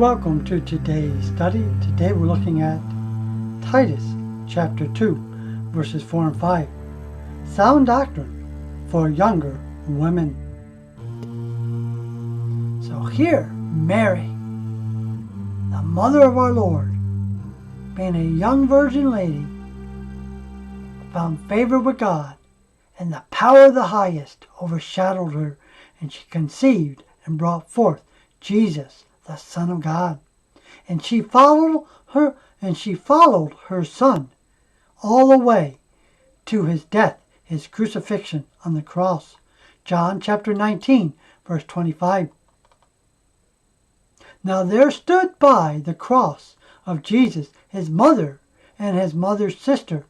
Welcome to today's study. Today we're looking at Titus chapter 2, verses 4 and 5. Sound doctrine for younger women. So here, Mary, the mother of our Lord, being a young virgin lady, found favor with God, and the power of the highest overshadowed her, and she conceived and brought forth Jesus, the Son of God. And she followed her Son all the way to his death, his crucifixion on the cross. John chapter 19, verse 25. Now there stood by the cross of Jesus his mother and his mother's sister,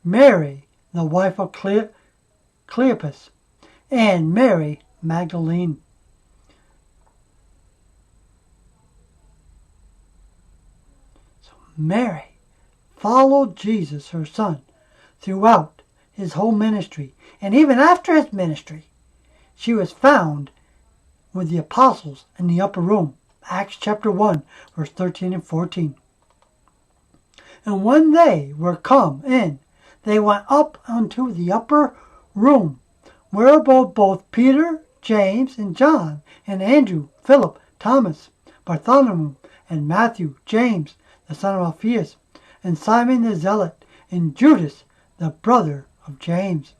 Mary, the wife of Cleopas, and Mary Magdalene. So Mary followed Jesus, her son, throughout his whole ministry, and even after his ministry, she was found with the apostles in the upper room. Acts chapter 1, verse 13 and 14. And when they were come in, they went up unto the upper room, where both Peter, James, and John, and Andrew, Philip, Thomas, Bartholomew, and Matthew, James, the son of Alphaeus, and Simon the Zealot, and Judas, the brother of James.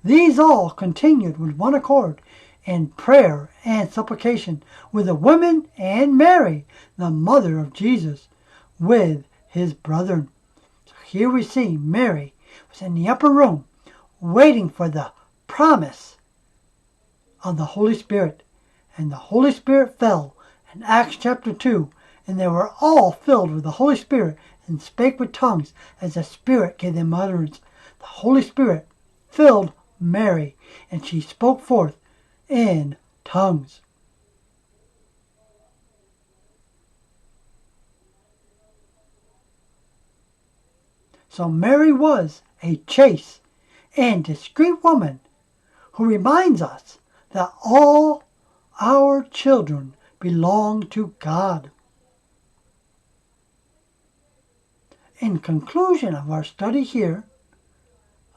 These all continued with one accord in prayer and supplication with the women and Mary, the mother of Jesus, with his brethren. So here we see Mary was in the upper room waiting for the promise of the Holy Spirit. And the Holy Spirit fell in Acts chapter 2, and they were all filled with the Holy Spirit and spake with tongues as the Spirit gave them utterance. The Holy Spirit filled Mary, and she spoke forth in tongues. So Mary was a chaste and discreet woman who reminds us that all our children belong to God. In conclusion of our study here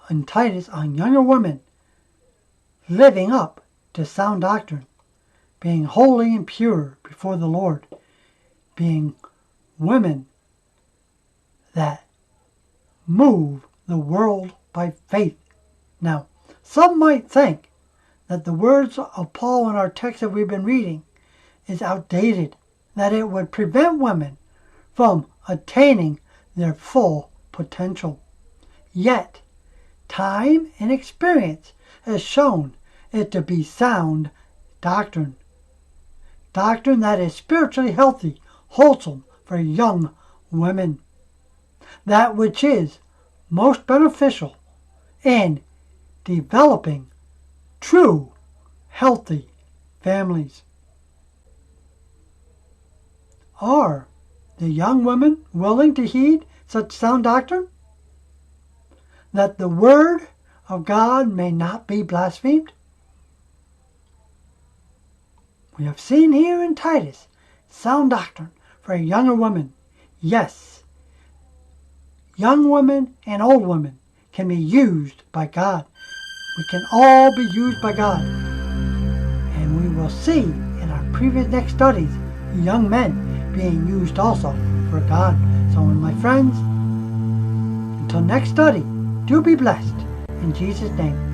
in Titus on younger women, living up to sound doctrine, being holy and pure before the Lord, being women that move the world by faith. Now, some might think that the words of Paul in our text that we've been reading is outdated, that it would prevent women from attaining their full potential. Yet, time and experience has shown it to be sound doctrine. Doctrine that is spiritually healthy, wholesome for young women. That which is most beneficial in developing true, healthy families. Are the young women willing to heed such sound doctrine? That the word of God may not be blasphemed? We have seen here in Titus sound doctrine for a younger woman. Yes, young women and old women can be used by God. We can all be used by God. And we will see in our previous next studies young men being used also for God. So my friends, until next study, do be blessed in Jesus' name.